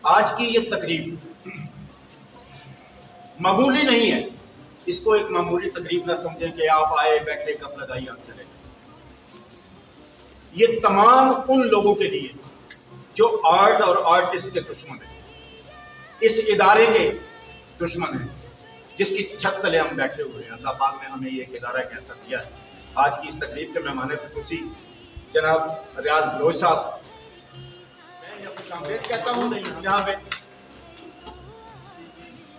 آج کی یہ تقریب معمولی نہیں ہے، اس کو ایک معمولی تقریب نہ سمجھیں کہ آپ آئے بیٹھے کپ لگائی آپ چلے گئے۔ یہ تمام ان لوگوں کے لیے جو آرٹ اور آرٹسٹ کے دشمن ہیں، اس ادارے کے دشمن ہیں، جس کی چھت تلے ہم بیٹھے ہوئے ہیں۔ اللہ پاک نے ہمیں یہ ایک ادارہ کیسا دیا ہے۔ آج کی اس تقریب کے مہمان خصوصی جناب ریاض بلوچ صاحب، میں یہ خوش آمدید کہتا ہوں یہاں پہ۔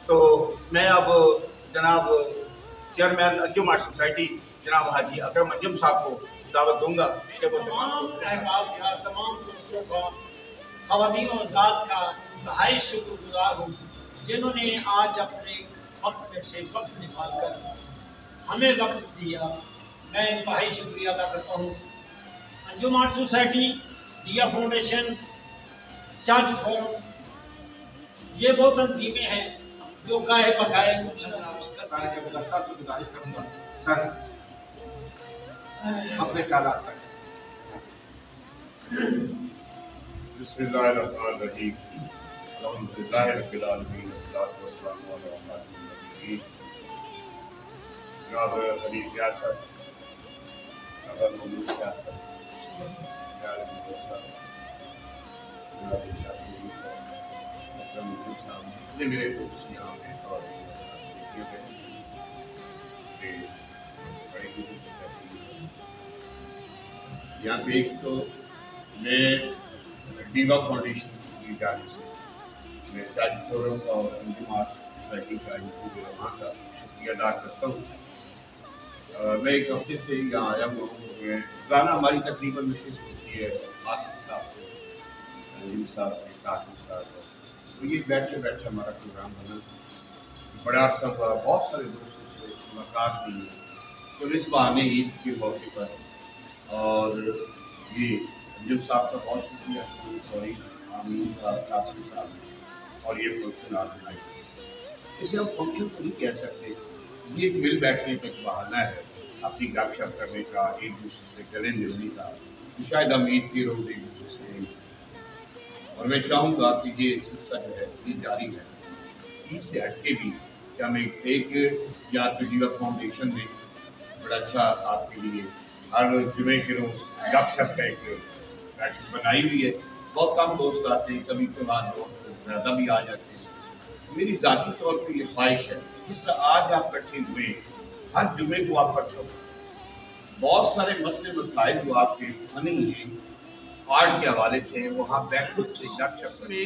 تو میں اب جناب چیئرمین انجم آرٹ سوسائٹی جناب حاجی اکرم انجم صاحب کو دعوت دوں گا کہ وہ تمام احباب کا، تمام دوستوں کا، خواتین و ذات کا انتہائی شکر گزار ہوں جنہوں نے آج اپنے وقت میں سے وقت نکال کر ہمیں وقت دیا۔ میں انتہائی شکریہ ادا کرتا ہوں۔ انجم آرٹ سوسائٹی، دیا فاؤنڈیشن، چرچ فورم، یہ وہ تنظیمیں ہیں جو گاہے بگاہے کچھ صاحب سے گزارش کروں گا سر اپنے خیالات تک۔ بسم اللہ الرحمن الرحیم، الحمدللہ رب العالمین، والصلاۃ والسلام علی خاتم النبیین، جناب حبیب ریاست، جناب محمود ریاست، جناب میرے دوست یہاں ہیں اور یہاں پہ ایک تو میں ڈیوا فاؤنڈیشن کی جانب سے میں چرچ فورم اور انجم آرٹ سوسائٹی کا وہاں کا شکریہ ادا کرتا ہوں۔ میں ایک ہفتے سے یہاں آیا ہوا ہوں۔ روزانہ ہماری تقریباً نشست ہوتی ہے آصف صاحب سے، انجم صاحب سے، قاسم صاحب سے، تو یہ بیٹھے بیٹھے ہمارا پروگرام بنا۔ بڑا عرصہ ہوا، بہت سارے دوستوں سے ملاقات کی ہے، تو اس بہانے عید کے موقع پر اور یہ انجم صاحب کا بہت شکریہ، سوری آمین صاحب، قاسم صاحب، اور یہ فنکشن آرگنائز، اسے ہم فنکشن تو نہیں کہہ سکتے، یہ ایک مل بیٹھنے کا ایک بہانہ ہے، اپنی گپ شپ کرنے کا، ایک دوسرے سے گلے ملنے کا، شاید ہم عید کے روز ایک دوسرے سے، اور میں چاہوں گا کہ یہ سلسلہ جو ہے یہ جاری ہے عید سے ہٹ کے بھی، کہ ہم ایک یاد ڈیوا فاؤنڈیشن نے بڑا اچھا آپ کے لیے ہر جمعے کے روز گپ شپ کا ایک بیٹھک بنائی ہوئی ہے۔ بہت کم دوست آتے ہیں، کبھی کبھار دوست زیادہ بھی آ جاتے ہیں۔ میری ذاتی طور پہ یہ خواہش ہے جس طرح آج آپ اکٹھے ہوئے ہر جمعے کو آپ اکٹھے ہو، بہت سارے مسئلے مسائل جو آپ کے فنی ہیں آرٹ کے حوالے سے ہیں، وہاں بیٹھنے سے گپ شپ میں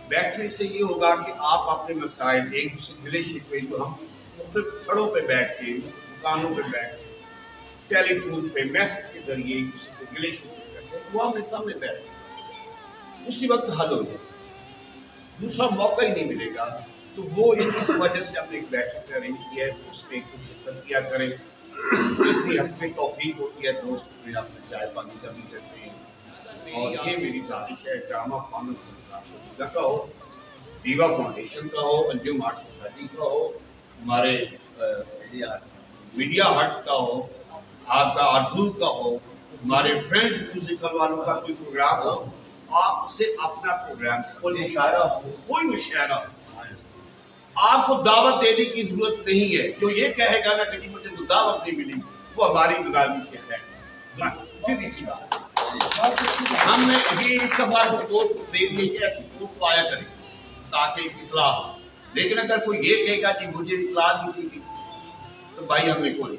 بیٹھنے سے یہ ہوگا کہ آپ اپنے مسائل ایک دوسرے گلے شکوے جو ہم مختلف چھڑوں پہ بیٹھ کے، دکانوں پہ بیٹھ کے، ٹیلی فون پہ میسج کے ذریعے ایک دوسرے سے گلے شکوے کرتے ہیں، وہ ہمیں سامنے بیٹھ اسی وقت حل ہو جائے، دوسرا موقع ہی نہیں ملے گا۔ تو وہ اس وجہ سے ہم نے ایک بیٹھک ارینج کیا ہے، اس میں ایک دوسرے سے کیا کریں، جتنی حسب توفیق ہوتی ہے دوست میں اپنے چائے پانی کا بھی کرتے ہیں۔ اور یہ میری ذاتی ہے، ڈرامہ فن کا ہو، ڈیوا فاؤنڈیشن کا ہو، انجم آرٹ سوسائٹی کا ہو، ہمارے میڈیا آرٹس کا ہو، آپ کا آرزو کا ہو، ہمارے فرینڈز میوزیکل والوں کا کوئی پروگرام ہو، آپ سے اپنا پروگرام، کوئی مشاعرہ ہو، کوئی مشاعرہ ہو، آپ کو دعوت دینے کی ضرورت نہیں ہے۔ جو یہ کہے گا نا کہ مجھے تو دعوت نہیں ملی، وہ ہماری ناراضگی سے ہے، سیدھی سی بات۔ ہم نے یہ اس دفعہ دوست دے دیے کہ ایسے دوست آیا کریں تاکہ اطلاع ہو، لیکن اگر کوئی یہ کہے گا کہ مجھے اطلاع نہیں دی گئی تو بھائی ہم نے کوئی،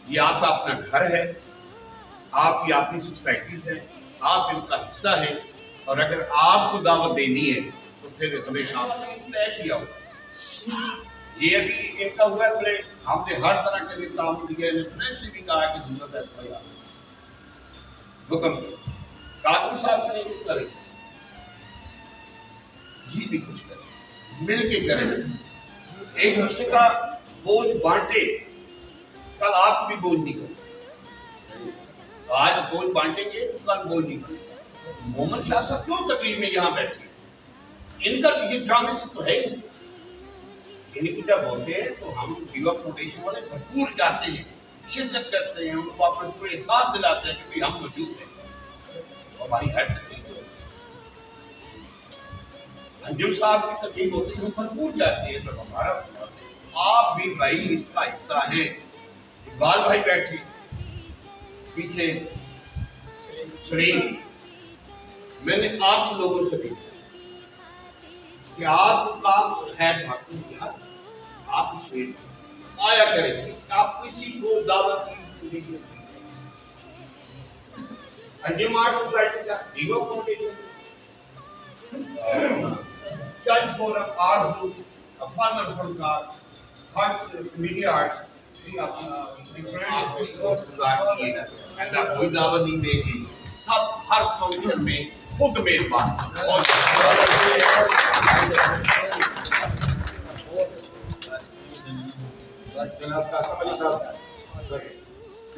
یہ آپ کا اپنا گھر ہے، آپ کی اپنی سوسائٹیز ہیں، آپ ان کا حصہ ہیں، اور اگر آپ کو دعوت دینی ہے تو پھر ہمیشہ آپ نے طے کیا ہوگا۔ یہ ابھی ان کا ہوا ہے، ہم نے ہر طرح کے لیے کام کیا ہے، فرینڈ سے بھی کہا کہ ضرورت ہے حکم قاسم صاحب نے کچھ کرے، جی بھی کچھ کرے، مل کے کریں، ایک دوسرے کا بوجھ بانٹے، کل آپ بھی بوجھ نہیں کریں، آج بوجھ بانٹیں گے تو کل بوجھ نہیں کریں۔ محمد شاہ صاحب کیوں تقریر میں یہاں بیٹھے، ان کا یہ ڈرامے سے تو ہے ہی، ان کی جب ہوتے ہیں تو ہم ڈیوا فاؤنڈیشن والے بھرپور جاتے ہیں، شدت کرتے ہیں، ان کو اپنے احساس دلاتے ہیں کہ ہم موجود ہیں، ہماری ہر تکلیف अंजुम साहब की तकलीफ होती है पर पूछ जाती है, तो हमारा आप भी भाई इसका हिस्सा है। इकबाल भाई बैठे पीछे सलीम, मैंने आप लोगों से भी कि आपका है भातू यार, आप इसमें आया करें, आप किसी को दावत नहीं। अंजुम आर्ट सोसाइटी का दीवा foundation, Judge Forum, Art Group, Farmer Frontier, Arts, Media Arts, ऐसा कोई दावा नहीं देगी, सब हर फंक्शन में खुद मेजबान। जनाब कासिम अली साहब,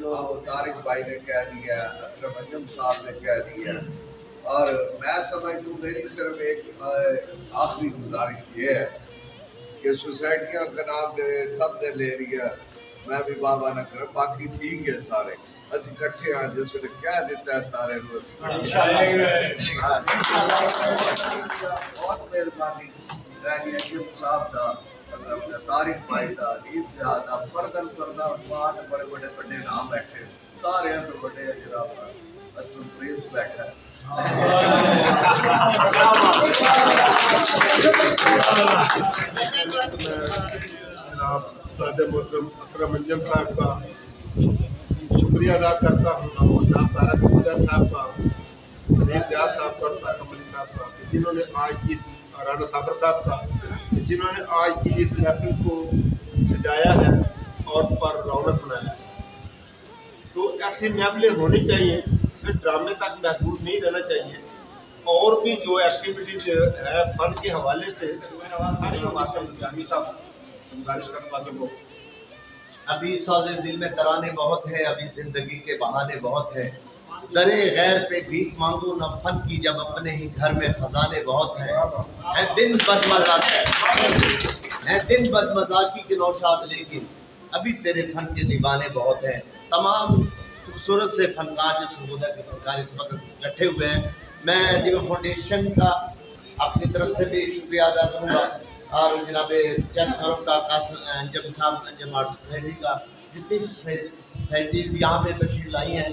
जो तारिक भाई ने कह दिया, अकरम अंजुम साहब ने कह दिया, और मैं समझता हूँ मेरी सिर्फ एक आखिरी गुजारिश ये है कि सोसाइटियों का नाम सब ने ले लिया, मैं भी बाबा न कर, बाकी ठीक है सारे ਅਸੀਂ ਇਕੱਠੇ ਹਾਂ ਜਿਸ ਨੇ ਕਹਿ ਦਿੱਤਾ ਸਾਰੇ ਨੂੰ ਬਹੁਤ ਮਿਹਰਬਾਨੀ ਰਾਜੀ ਅੰਜੁਮ ਸਾਹਿਬ ਦਾ, ਤਾਰਿਕ ਭਾਈ ਦਾ, ਨੀਤ ਸਾਹਿਬ ਦਾ, ਫਰਦਨ ਕਰਦਾ ਬਾਤ ਬੜੇ ਬੜੇ ਵੱਡੇ ਨਾਮ ਬੈਠੇ, ਸਾਰਿਆਂ ਤੋਂ ਵੱਡੇ ਜਨਾਬ ਅਸਲ ਪ੍ਰੀਤ ਬੈਠਾ जनाब सादे मोहतरम अकरम अंजुम साहब का शुक्रिया अदा करता हूँ, और जनाब तारक अहमद साहब का, सलीम रियाज साहब का, कासिम अली साहब का, जिन्होंने आज की राना साबर साहब का, जिन्होंने आज की इस महफिल को सजाया है और पर रौनक बनाया है। तो ऐसी महफिलें होनी चाहिए, सिर्फ ड्रामे तक महदूद नहीं रहना चाहिए, और भी जो एक्टिविटीज है फन के हवाले से सारी हमारे जानी साहब गुजारिश करवा के वो अभी सौदे दिल में तराने बहुत है, अभी जिंदगी के बहाने बहुत है, दरे गैर पे भीख मांगो न फन की जब अपने ही घर में खजाने बहुत है दिन बदमजाकी के नौशाद, लेकिन अभी तेरे फन के दीवाने बहुत हैं। तमाम खूबसूरत से फनकार जो सरगोदा के फनकार इस वक्त इकट्ठे हुए हैं, मैं डीवा फाउंडेशन का अपनी तरफ से भी शुक्रिया अदा करूँगा, और जनाब चंद फरूक का, कासिम अंजुम साहब, अंजुम आर्ट सोसाइटी का, जितनी सोसाइटीज़ यहाँ पे तशरीफ लाई हैं,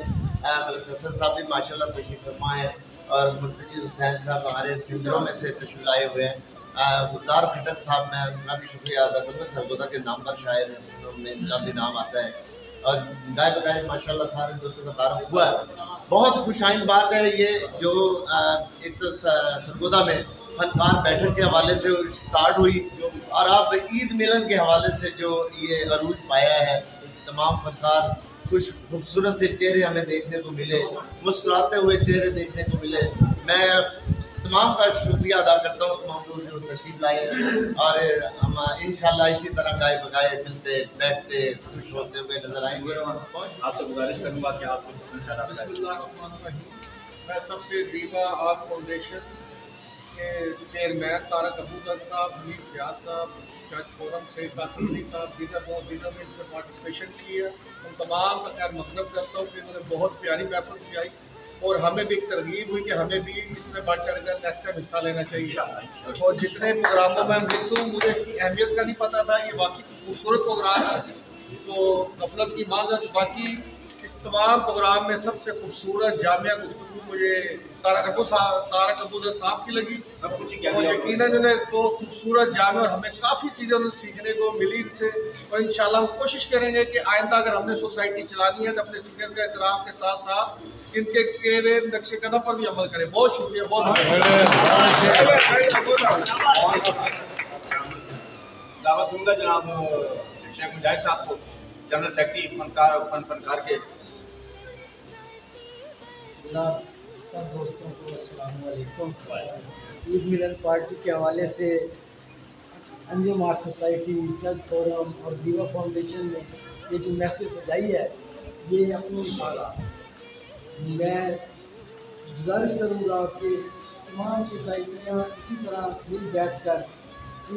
मलिक हसन साहब भी माशाल्लाह तशरीफ फरमा है, और मुर्तजी हुसैन साहब हमारे सिंधरों में से तशरीफ लाए हुए हैं, गुलजार खट्टर साहब, मैं उनका भी शुक्रिया अदा करूँगा, सरगोदा के नाम पर शायर हैं, में इनका भी नाम आता है, और गाय बगाए माशाल्लाह सारे दोस्तों का तारुफ हुआ है। बहुत खुशाइन बात है ये जो एक तो सरगोदा में फनकार बैठक के हवाले से स्टार्ट हुई, और अब ईद मिलन के हवाले से जो ये अरूज पाया है, तमाम फनकार कुछ खूबसूरत से चेहरे हमें देखने को मिले, मुस्कुराते हुए चेहरे देखने को मिले। मैं तमाम का शुक्रिया अदा करता हूँ, तमाम लोग जो तशरीफ लाए, और हम इंशाल्लाह इसी तरह गाए बगाए मिलते बैठते खुश होते हुए नजर आएंगे। आपसे गुजारिश करूँगा कि आप मैं सबसे डीवा आर्ट फाउंडेशन के चेयरमैन तारक अहमद साहब, नीत रियाज साहब, जज फोरम से कासिम अली साहब, दीदा ने इसमें पार्टिसिपेशन की है, उन तमाम का खैर मकदम करता हूँ कि उन्होंने बहुत प्यारी महफिल सजाई, और हमें भी एक तरगीब हुई कि हमें भी इसमें बढ़ चढ़ कर नेक्स्ट टाइम हिस्सा लेना चाहिए। और जितने प्रोग्रामों में हम हिस्सा हूँ, मुझे इसकी अहमियत का नहीं पता था, ये वाकई खूबसूरत प्रोग्राम है, तो गफलत की माजर। बाकी इस तमाम प्रोग्राम में सबसे खूबसूरत जामिया गुफ्तगू मुझे तारक अबू साहब की लगी, सब कुछ ही और यकीनन उन्हें तो खूबसूरत जामे, और हमें काफ़ी चीज़ें उन्हें सीखने को मिली इनसे, और इंशाल्लाह हम कोशिश करेंगे कि आइंदा अगर हमने सोसाइटी चलानी है तो अपने सीनियर का एहतराम के साथ साथ इनके केरे नक्शे कदम पर भी अमल करें। बहुत शुक्रिया, बहुत दावत दूंगा जनाब शेख मुजाहिद साहब को, जनरल सेक्रेटरी फनकार के। सब दोस्तों को अस्सलाम वालेकुम। ईद मिलन पार्टी के हवाले से अंजुम आर्ट सोसाइटी, जज फोरम और दीवा फाउंडेशन ने ये जो महफिल सजाई है, ये अपनी मैं गुजारिश करूँगा कि तमाम सोसाइटियाँ इसी तरह मिल बैठ कर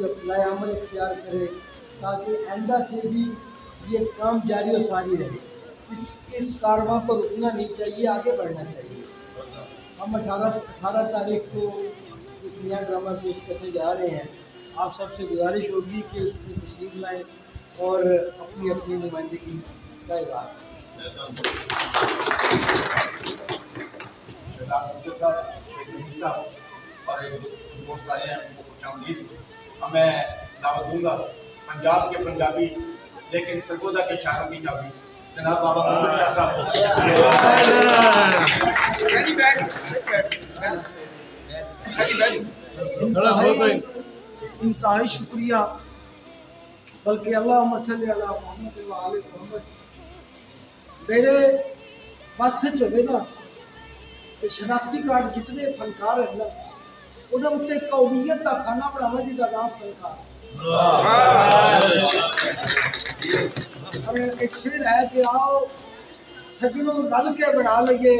अप्लाई अमल इख्तियार करें, ताकि आइंदा से भी ये काम जारी और सारी रहे। इस कारवां को रुकना नहीं चाहिए, आगे बढ़ना चाहिए। हम 18 तारीख को एक नया ड्रामा पेश करने जा रहे हैं। आप सबसे गुजारिश होगी कि उसमें तशरीफ लाएँ और अपनी अपनी नुमाइंदगी का इज़हार और एक दोस्त आए हैं उनको खुशामदीद। मैं दावत दूंगा पंजाब के पंजाबी लेकिन सरगोदा के शायरों की चाबी जनाब बाबा मोहम्मद शाह साहब इंतहाई शुक्रिया, बल्कि अल्लाह मसल अला मोहम्मद व आले मोहम्मद। मेरे बस चले ना कि शनाख्ती कार्ड जितने फनकार हैं ना उन्हें उत्ते कौमियत का खाना बनावा जिसका नाम फनकार। एक शेर है कि आओ सजनों रल के बना लइए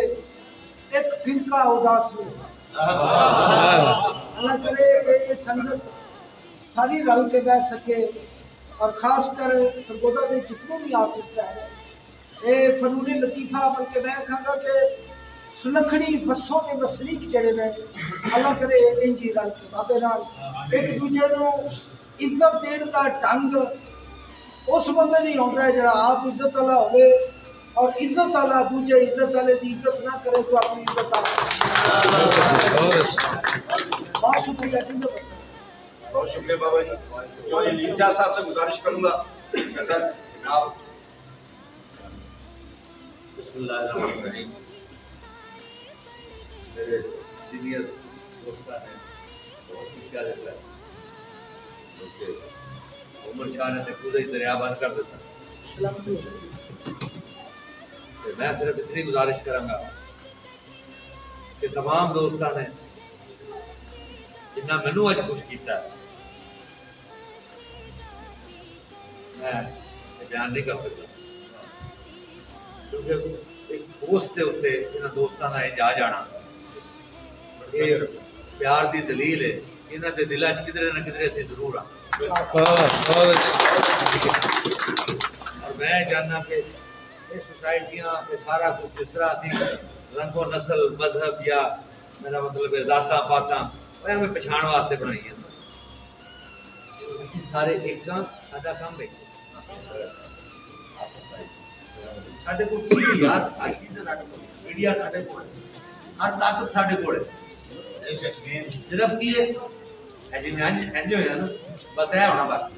एक फिरका उदास में। अल्लाह करे कि ये संगत सारी रल के बैठ सके और खास कर सरगोदा के जितने भी आर्टिस्ट है ये फनून लतीफा बल्कि मैं कहूँगा कि सुलखड़ी बसों के वसनीक जड़े ने अल्लाह करे इंजी रल के बाबे नाल एक दूजे को इज्जत देने का ढंग उस बंदे नहीं आता है जरा आप इज्जत वाला हो और इज्जत वाला दूजे इज्जत वाले की इज्जत ना करे तो अपनी इज्जत बहुत शुक्रिया जी। बहुत शुक्रिया बाबा जी। जो लीजा साहब से गुजारिश करूंगा सर जनाब बिस्मिल्लाहिर्रहमानिर्रहीम। मेरे सीनियर दोस्तान हैं बहुत ही प्यारे प्यारे उमर शाह ने पूरे दरिया बंद कर देता। मैं सिर्फ इतनी गुजारिश करूंगा कि तमाम दोस्तान ने जिन्ना मैनू अज खुश किया मैं बयान नहीं कर सकता क्योंकि एक पोस्ट के उत्ते इन्होंने दोस्तों का जा जाना ये प्यार की दलील है। इन्हों के दिलों च किधरे ना किधरे असीं जरूर हाँ। और मैं जानना कि ये सोसाइटियां ये सारा कुछ जिस तरह असीं रंगो नस्ल मजहब या मेरा मतलब है जाता पाता हमें पछाण वास्ते बनाई है। असीं सारे एक साडा काम है साडे को यार हर चीज़ मीडिया साडे को हर ताकत साडे को सिर्फ की है जिन्हें एंजॉय है ना बस है होना बाकी।